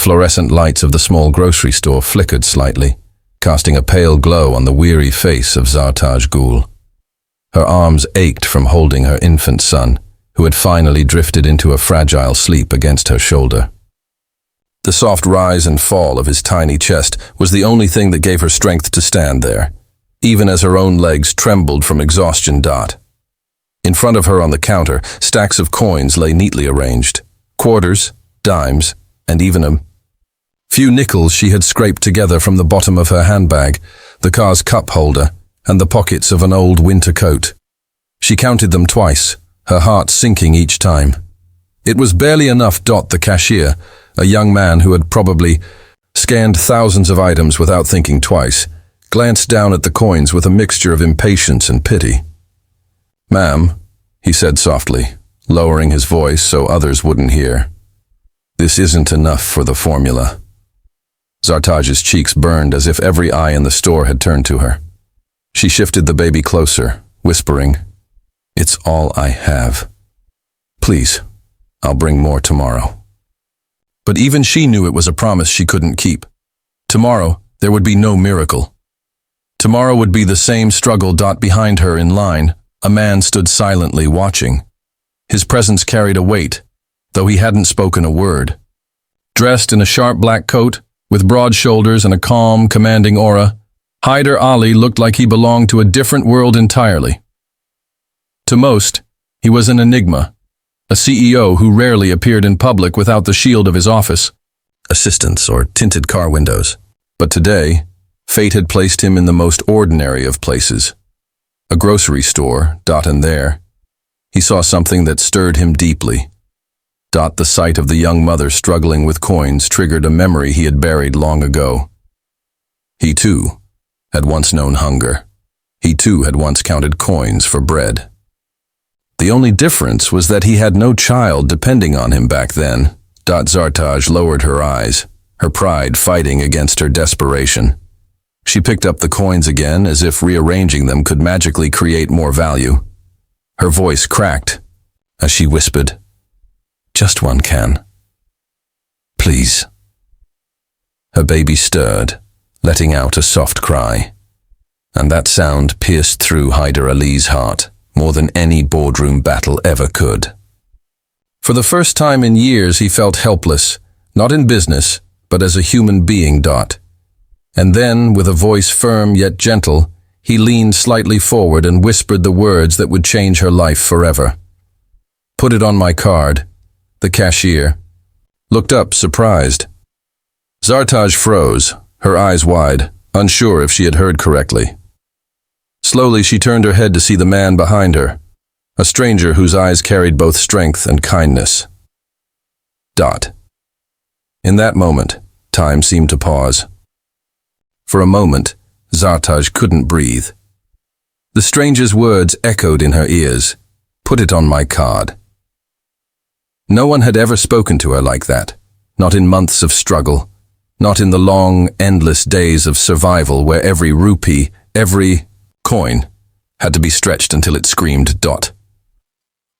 fluorescent lights of the small grocery store flickered slightly, casting a pale glow on the weary face of Zartaj Gul. Her arms ached from holding her infant son, who had finally drifted into a fragile sleep against her shoulder. The soft rise and fall of his tiny chest was the only thing that gave her strength to stand there, even as her own legs trembled from exhaustion. In front of her on the counter, stacks of coins lay neatly arranged, quarters, dimes, and even a few nickels she had scraped together from the bottom of her handbag, the car's cup holder, and the pockets of an old winter coat. She counted them twice, her heart sinking each time. It was barely enough. The cashier, a young man who had probably scanned thousands of items without thinking twice, glanced down at the coins with a mixture of impatience and pity. "Ma'am," he said softly, lowering his voice so others wouldn't hear. "This isn't enough for the formula." Zartaj's cheeks burned as if every eye in the store had turned to her. She shifted the baby closer, whispering, "It's all I have. Please, I'll bring more tomorrow." But even she knew it was a promise she couldn't keep. Tomorrow, there would be no miracle. Tomorrow would be the same struggle. Behind her in line, a man stood silently watching. His presence carried a weight, though he hadn't spoken a word. Dressed in a sharp black coat, with broad shoulders and a calm, commanding aura, Haider Ali looked like he belonged to a different world entirely. To most, he was an enigma, a CEO who rarely appeared in public without the shield of his office, assistants or tinted car windows. But today, fate had placed him in the most ordinary of places. A grocery store, and there, he saw something that stirred him deeply. The sight of the young mother struggling with coins triggered a memory he had buried long ago. He too had once known hunger. He too had once counted coins for bread. The only difference was that he had no child depending on him back then. Zartaj lowered her eyes, her pride fighting against her desperation. She picked up the coins again as if rearranging them could magically create more value. Her voice cracked as she whispered, "Just one can. Please." Her baby stirred, letting out a soft cry. And that sound pierced through Haider Ali's heart more than any boardroom battle ever could. For the first time in years he felt helpless, not in business, but as a human being. And then, with a voice firm yet gentle, he leaned slightly forward and whispered the words that would change her life forever. "Put it on my card." The cashier looked up, surprised. Zartaj froze, her eyes wide, unsure if she had heard correctly. Slowly she turned her head to see the man behind her, a stranger whose eyes carried both strength and kindness. In that moment, time seemed to pause. For a moment, Zartaj couldn't breathe. The stranger's words echoed in her ears, "Put it on my card." No one had ever spoken to her like that, not in months of struggle, not in the long, endless days of survival where every rupee, every coin, had to be stretched until it screamed .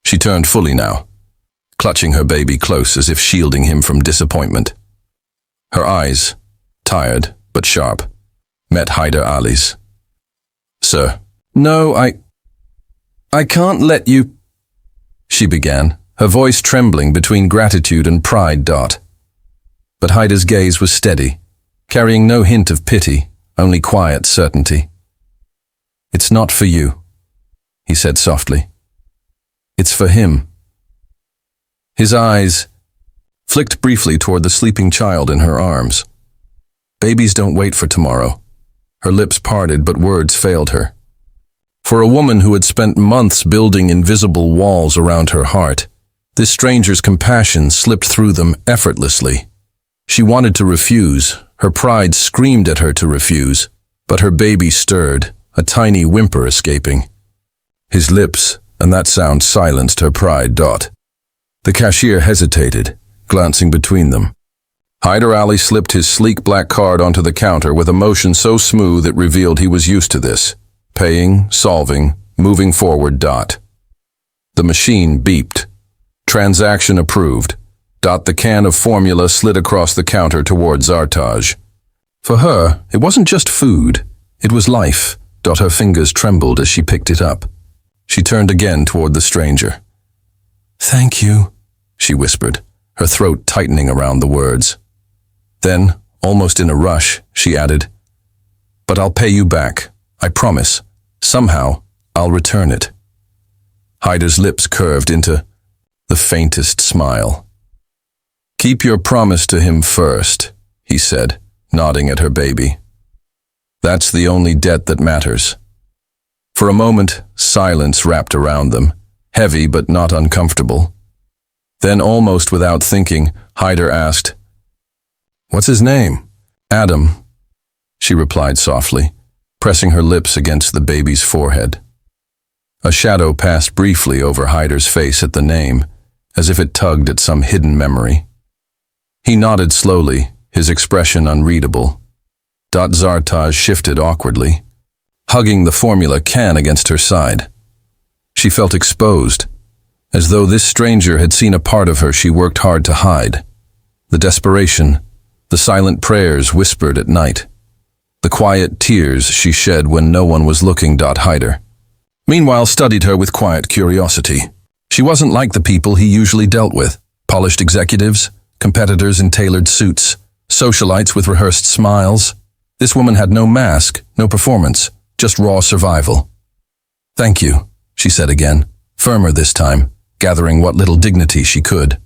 She turned fully now, clutching her baby close as if shielding him from disappointment. Her eyes, tired but sharp, met Haider Ali's. "Sir." "No, I can't let you," she began, her voice trembling between gratitude and pride. But Haider's gaze was steady, carrying no hint of pity, only quiet certainty. "It's not for you," he said softly. "It's for him." His eyes flicked briefly toward the sleeping child in her arms. Babies don't wait for tomorrow. Her lips parted, but words failed her. For a woman who had spent months building invisible walls around her heart, this stranger's compassion slipped through them effortlessly. She wanted to refuse, her pride screamed at her to refuse, but her baby stirred, a tiny whimper escaping. His lips, and that sound silenced her pride. The cashier hesitated, glancing between them. Haider Ali slipped his sleek black card onto the counter with a motion so smooth it revealed he was used to this. Paying, solving, moving forward. The machine beeped. Transaction approved. The can of formula slid across the counter toward Zartaj. For her, it wasn't just food, it was life. Her fingers trembled as she picked it up. She turned again toward the stranger. "Thank you," she whispered, her throat tightening around the words. Then, almost in a rush, she added, "But I'll pay you back, I promise. Somehow, I'll return it." Haider's lips curved into the faintest smile. "Keep your promise to him first," he said, nodding at her baby. "That's the only debt that matters." For a moment, silence wrapped around them, heavy but not uncomfortable. Then, almost without thinking, Haider asked, "What's his name?" "Adam," she replied softly, pressing her lips against the baby's forehead. A shadow passed briefly over Haider's face at the name, as if it tugged at some hidden memory. He nodded slowly, his expression unreadable. Zartaj shifted awkwardly, hugging the formula can against her side. She felt exposed, as though this stranger had seen a part of her she worked hard to hide. The desperation, the silent prayers whispered at night, the quiet tears she shed when no one was looking. Haider, meanwhile, studied her with quiet curiosity. She wasn't like the people he usually dealt with, polished executives, competitors in tailored suits, socialites with rehearsed smiles. This woman had no mask, no performance, just raw survival. "Thank you," she said again, firmer this time, gathering what little dignity she could.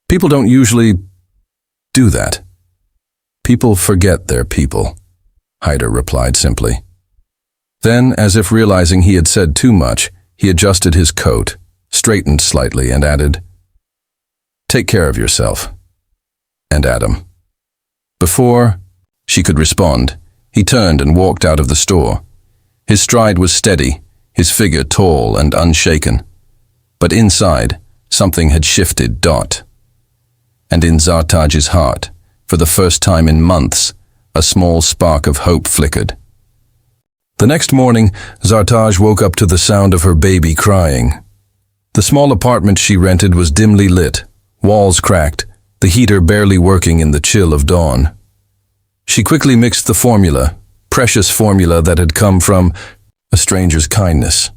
"People don't usually do that. People forget they're people," Haider replied simply. Then, as if realizing he had said too much, he adjusted his coat, straightened slightly, and added, "Take care of yourself. And Adam." Before she could respond, he turned and walked out of the store. His stride was steady, his figure tall and unshaken. But inside, something had shifted. And in Zartaj's heart, for the first time in months, a small spark of hope flickered. The next morning, Zartaj woke up to the sound of her baby crying. The small apartment she rented was dimly lit, walls cracked, the heater barely working in the chill of dawn. She quickly mixed the formula, precious formula that had come from a stranger's kindness,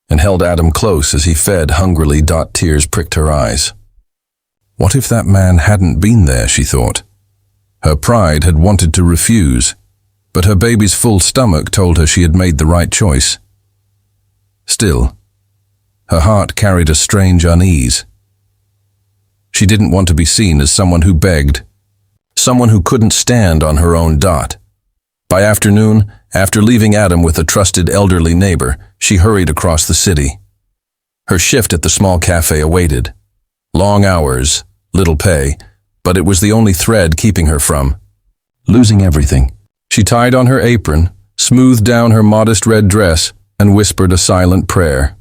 and held Adam close as he fed hungrily. Tears pricked her eyes. What if that man hadn't been there, she thought. Her pride had wanted to refuse, but her baby's full stomach told her she had made the right choice. Still, her heart carried a strange unease. She didn't want to be seen as someone who begged, someone who couldn't stand on her own. By afternoon, after leaving Adam with a trusted elderly neighbor, she hurried across the city. Her shift at the small cafe awaited. Long hours, little pay, but it was the only thread keeping her from losing everything. She tied on her apron, smoothed down her modest red dress, and whispered a silent prayer.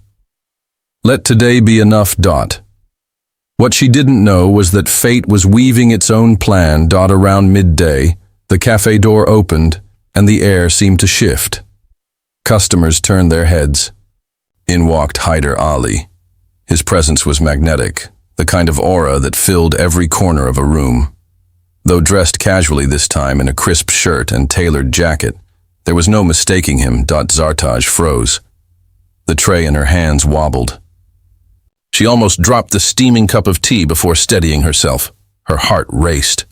Let today be enough. What she didn't know was that fate was weaving its own plan. Around midday, the cafe door opened, and the air seemed to shift. Customers turned their heads. In walked Haider Ali. His presence was magnetic, the kind of aura that filled every corner of a room. Though dressed casually this time in a crisp shirt and tailored jacket, there was no mistaking him. Zartaj froze. The tray in her hands wobbled. She almost dropped the steaming cup of tea before steadying herself. Her heart raced.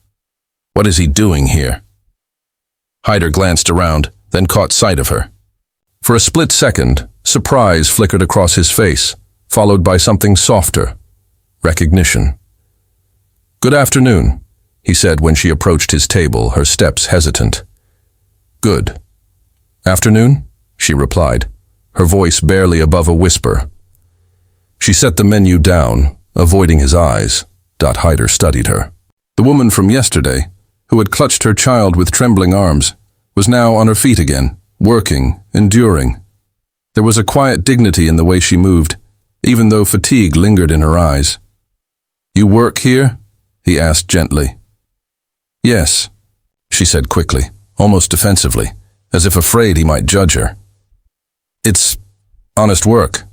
What is he doing here? Haider glanced around, then caught sight of her. For a split second, surprise flickered across his face, followed by something softer. Recognition. Good afternoon, he said when she approached his table, her steps hesitant. Good. Afternoon, she replied, her voice barely above a whisper. She set the menu down, avoiding his eyes. Haider studied her. The woman from yesterday, who had clutched her child with trembling arms, was now on her feet again, working, enduring. There was a quiet dignity in the way she moved, even though fatigue lingered in her eyes. You work here? He asked gently. Yes, she said quickly, almost defensively, as if afraid he might judge her. It's honest work.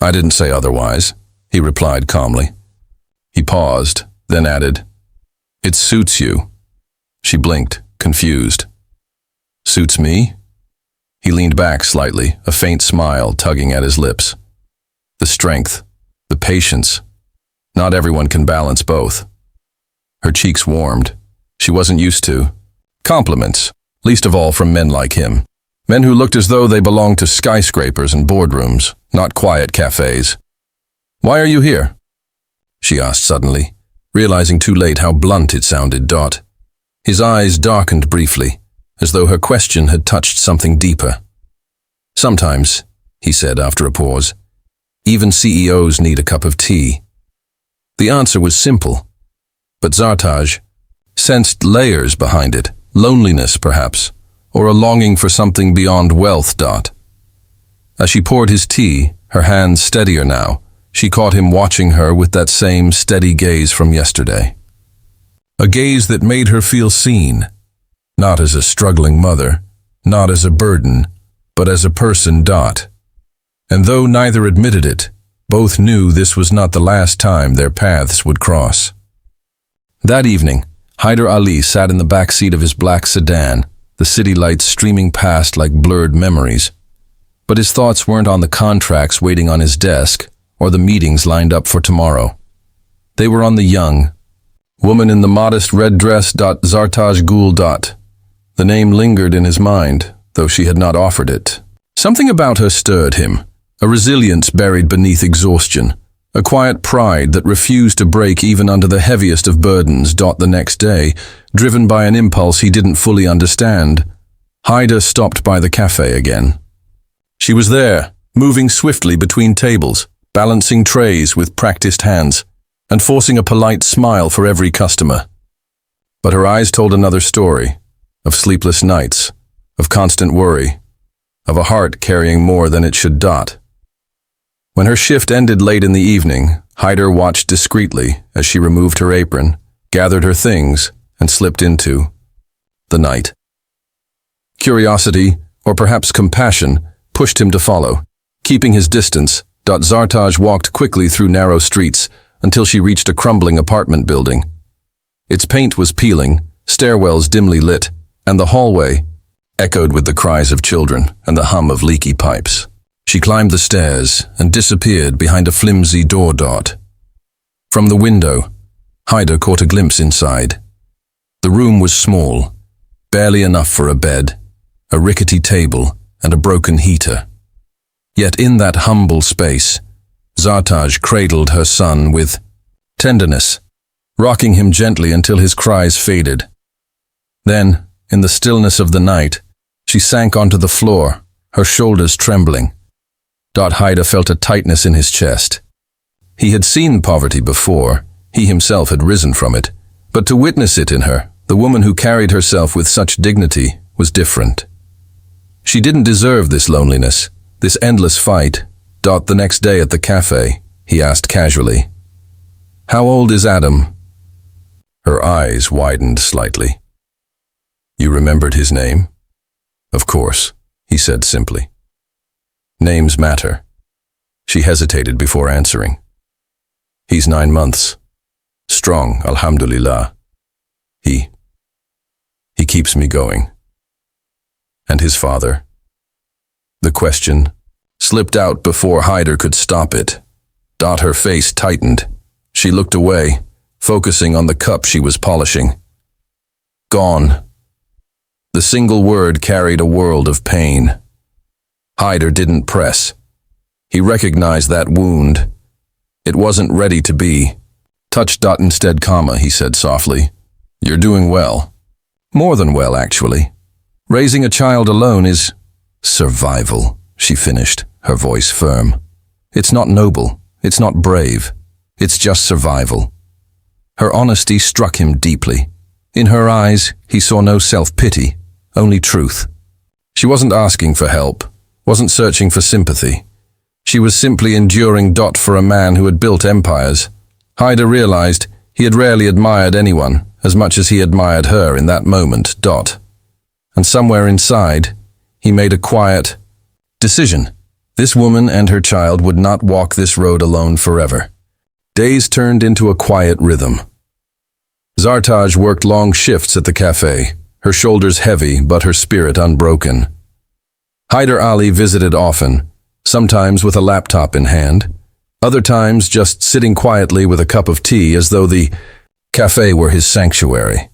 I didn't say otherwise, he replied calmly. He He paused, then added, "It suits you." She blinked, confused. "Suits me?" He leaned back slightly, a faint smile tugging at his lips. The strength, the patience. Not everyone can balance both. Her cheeks warmed. She wasn't used to compliments, least of all from men like him. Men who looked as though they belonged to skyscrapers and boardrooms, not quiet cafes. "Why are you here?" she asked suddenly, realizing too late how blunt it sounded. His eyes darkened briefly, as though her question had touched something deeper. "Sometimes," he said after a pause, "even CEOs need a cup of tea." The answer was simple, but Zartaj sensed layers behind it, loneliness perhaps, or a longing for something beyond wealth. As she poured his tea, her hands steadier now, she caught him watching her with that same steady gaze from yesterday. A gaze that made her feel seen, not as a struggling mother, not as a burden, but as a person. And though neither admitted it, both knew this was not the last time their paths would cross. That evening, Haider Ali sat in the back seat of his black sedan, the city lights streaming past like blurred memories. But his thoughts weren't on the contracts waiting on his desk or the meetings lined up for tomorrow. They were on the young woman in the modest red dress. Zartaj Gul. The name lingered in his mind, though she had not offered it. Something about her stirred him, a resilience buried beneath exhaustion, a quiet pride that refused to break even under the heaviest of burdens. The next day, driven by an impulse he didn't fully understand, Haider stopped by the cafe again. She was there, moving swiftly between tables, balancing trays with practiced hands, and forcing a polite smile for every customer. But her eyes told another story, of sleepless nights, of constant worry, of a heart carrying more than it should. When her shift ended late in the evening, Haider watched discreetly as she removed her apron, gathered her things, and slipped into the night. Curiosity, or perhaps compassion, pushed him to follow. Keeping his distance, Zartaj walked quickly through narrow streets until she reached a crumbling apartment building. Its paint was peeling, stairwells dimly lit, and the hallway echoed with the cries of children and the hum of leaky pipes. She climbed the stairs and disappeared behind a flimsy door. From the window, Haider caught a glimpse inside. The room was small, barely enough for a bed, a rickety table, and a broken heater. Yet in that humble space, Zartaj cradled her son with tenderness, rocking him gently until his cries faded. Then, in the stillness of the night, she sank onto the floor, her shoulders trembling. Haider felt a tightness in his chest. He had seen poverty before, he himself had risen from it, but to witness it in her, the woman who carried herself with such dignity, was different. She didn't deserve this loneliness, this endless fight. The next day at the cafe, he asked casually, "How old is Adam?" Her eyes widened slightly. "You remembered his name?" "Of course," he said simply. "Names matter." She hesitated before answering. "He's 9 months. Strong, alhamdulillah. He keeps me going." "And his father?" The question slipped out before Haider could stop it. Her face tightened. She looked away, focusing on the cup she was polishing. "Gone." The single word carried a world of pain. Haider didn't press. He recognized that wound. It wasn't ready to be. "Touched. Instead, he said softly. "You're doing well. More than well, actually. Raising a child alone is survival," she finished, her voice firm. "It's not noble. It's not brave. It's just survival." Her honesty struck him deeply. In her eyes, he saw no self-pity, only truth. She wasn't asking for help, wasn't searching for sympathy. She was simply enduring. For a man who had built empires, Haider realized he had rarely admired anyone as much as he admired her in that moment. And somewhere inside, he made a quiet decision. This woman and her child would not walk this road alone forever. Days turned into a quiet rhythm. Zartaj worked long shifts at the cafe, her shoulders heavy but her spirit unbroken. Haider Ali visited often, sometimes with a laptop in hand, other times just sitting quietly with a cup of tea as though the cafe were his sanctuary.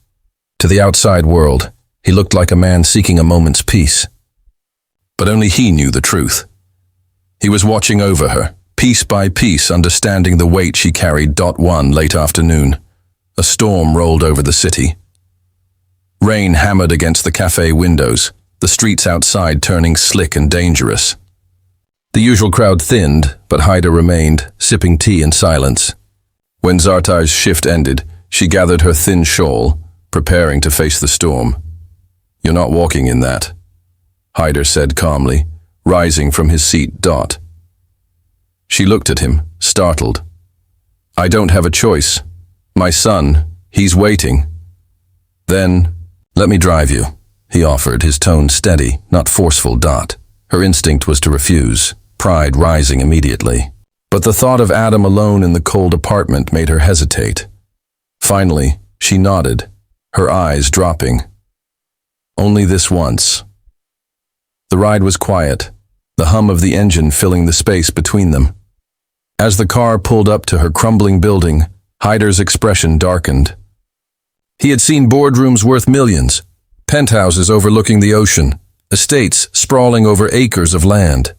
To the outside world, he looked like a man seeking a moment's peace. But only he knew the truth. He was watching over her, piece by piece understanding the weight she carried. One late afternoon, a storm rolled over the city. Rain hammered against the cafe windows, the streets outside turning slick and dangerous. The usual crowd thinned, but Haider remained, sipping tea in silence. When Zartaj's shift ended, she gathered her thin shawl, preparing to face the storm. "You're not walking in that," Haider said calmly, rising from his seat. She looked at him, startled. "I don't have a choice. My son, he's waiting." "Then, let me drive you," he offered, his tone steady, not forceful. Her instinct was to refuse, pride rising immediately. But the thought of Adam alone in the cold apartment made her hesitate. Finally, she nodded, her eyes dropping. Only this once. The ride was quiet, the hum of the engine filling the space between them. As the car pulled up to her crumbling building, Haider's expression darkened. He had seen boardrooms worth millions, penthouses overlooking the ocean, estates sprawling over acres of land.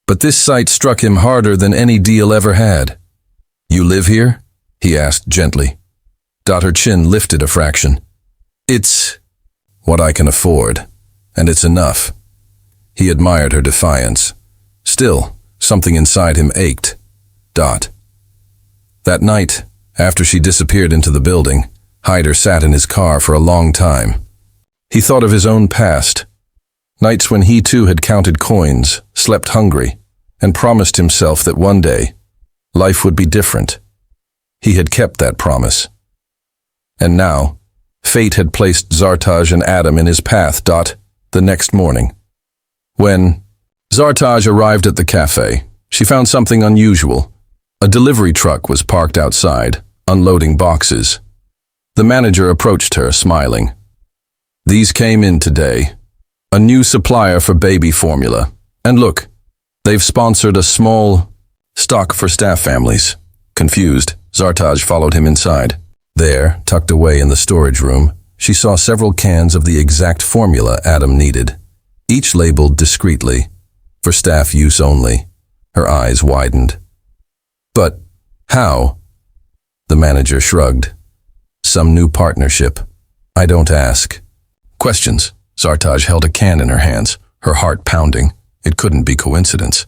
But this sight struck him harder than any deal ever had. "You live here?" he asked gently. Her chin lifted a fraction. "It's what I can afford, and it's enough." He admired her defiance. Still, something inside him ached. That night, after she disappeared into the building, Haider sat in his car for a long time. He thought of his own past, nights when he too had counted coins, slept hungry, and promised himself that one day, life would be different. He had kept that promise. And now, fate had placed Zartaj and Adam in his path. The next morning. When Zartaj arrived at the cafe, she found something unusual. A delivery truck was parked outside, unloading boxes. The manager approached her, smiling. "These came in today. A new supplier for baby formula. And look, they've sponsored a small stock for staff families." Confused, Zartaj followed him inside. There, tucked away in the storage room, she saw several cans of the exact formula Adam needed, each labeled discreetly, for staff use only. Her eyes widened. "But how?" The manager shrugged. "Some new partnership. I don't ask questions." Zartaj held a can in her hands, her heart pounding. It couldn't be coincidence.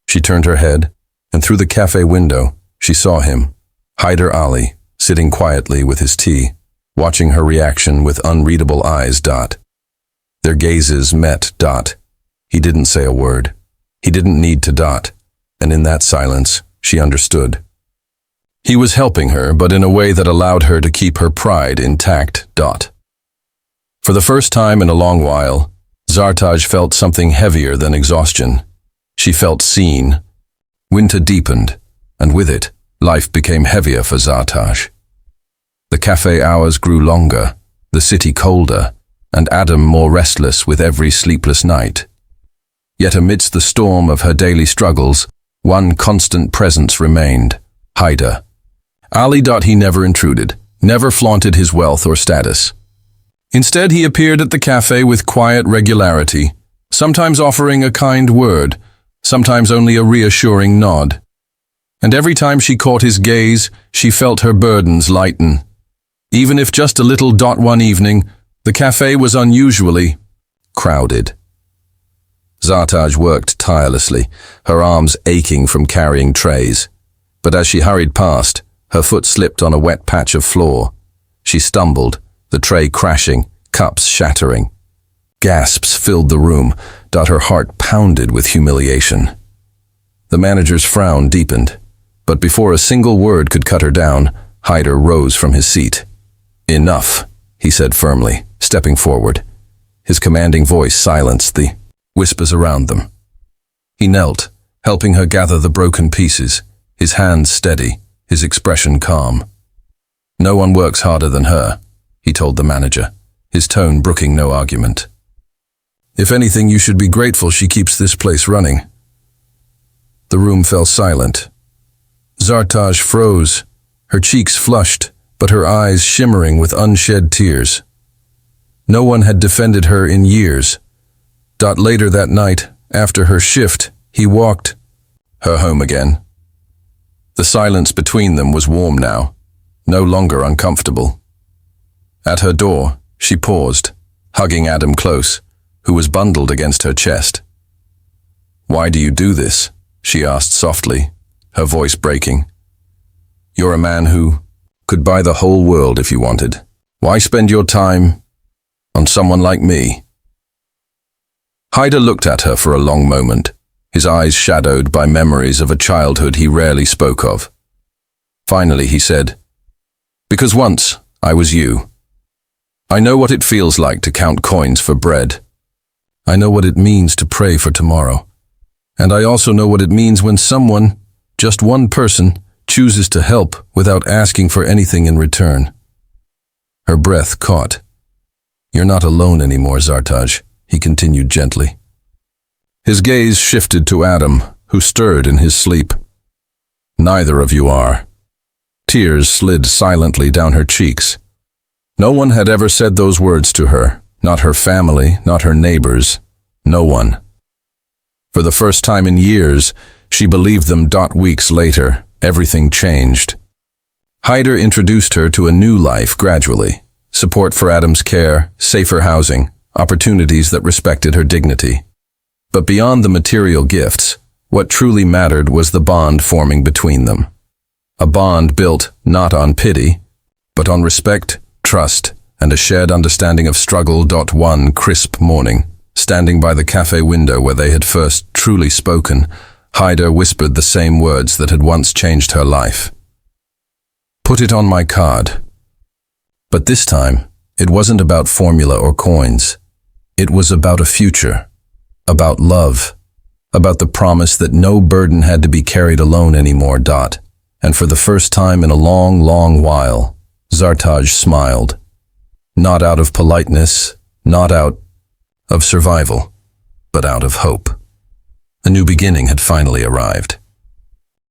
She turned her head, and through the cafe window, she saw him, Haider Ali, sitting quietly with his tea, watching her reaction with unreadable eyes. Their gazes met. He didn't say a word. He didn't need to. And in that silence, she understood. He was helping her, but in a way that allowed her to keep her pride intact. For the first time in a long while, Zartaj felt something heavier than exhaustion. She felt seen. Winter deepened, and with it, life became heavier for Zartaj. The cafe hours grew longer, the city colder, and Adam more restless with every sleepless night. Yet amidst the storm of her daily struggles, one constant presence remained, Haider Ali. He never intruded, never flaunted his wealth or status. Instead, he appeared at the cafe with quiet regularity, sometimes offering a kind word, sometimes only a reassuring nod. And every time she caught his gaze, she felt her burdens lighten. Even if just a little. One evening, the cafe was unusually crowded. Zartaj worked tirelessly, her arms aching from carrying trays. But as she hurried past, her foot slipped on a wet patch of floor. She stumbled, the tray crashing, cups shattering. Gasps filled the room. Her heart pounded with humiliation. The manager's frown deepened, but before a single word could cut her down, Haider rose from his seat. "Enough," he said firmly, stepping forward. His commanding voice silenced the whispers around them. He knelt, helping her gather the broken pieces, his hands steady, his expression calm. "No one works harder than her," he told the manager, his tone brooking no argument. "If anything, you should be grateful she keeps this place running." The room fell silent. Zartaj froze, her cheeks flushed, but her eyes shimmering with unshed tears. No one had defended her in years. Later that night, after her shift, he walked her home again. The silence between them was warm now, no longer uncomfortable. At her door, she paused, hugging Adam close, who was bundled against her chest. "Why do you do this?" she asked softly, her voice breaking. "You're a man who could buy the whole world if you wanted. Why spend your time on someone like me?" Haider looked at her for a long moment, his eyes shadowed by memories of a childhood he rarely spoke of. Finally he said, "Because once I was you. I know what it feels like to count coins for bread. I know what it means to pray for tomorrow. And I also know what it means when someone, just one person, chooses to help without asking for anything in return." Her breath caught. "You're not alone anymore, Zartaj," he continued gently. His gaze shifted to Adam, who stirred in his sleep. "Neither of you are." Tears slid silently down her cheeks. No one had ever said those words to her, not her family, not her neighbors, no one. For the first time in years, she believed them. Weeks later, everything changed. Haider introduced her to a new life gradually. Support for Adam's care, safer housing, opportunities that respected her dignity. But beyond the material gifts, what truly mattered was the bond forming between them. A bond built not on pity, but on respect, trust, and a shared understanding of struggle. One crisp morning, standing by the cafe window where they had first truly spoken, Haider whispered the same words that had once changed her life. "Put it on my card." But this time, it wasn't about formula or coins. It was about a future, about love, about the promise that no burden had to be carried alone anymore. And for the first time in a long, long while, Zartaj smiled. Not out of politeness, not out of survival, but out of hope. A new beginning had finally arrived.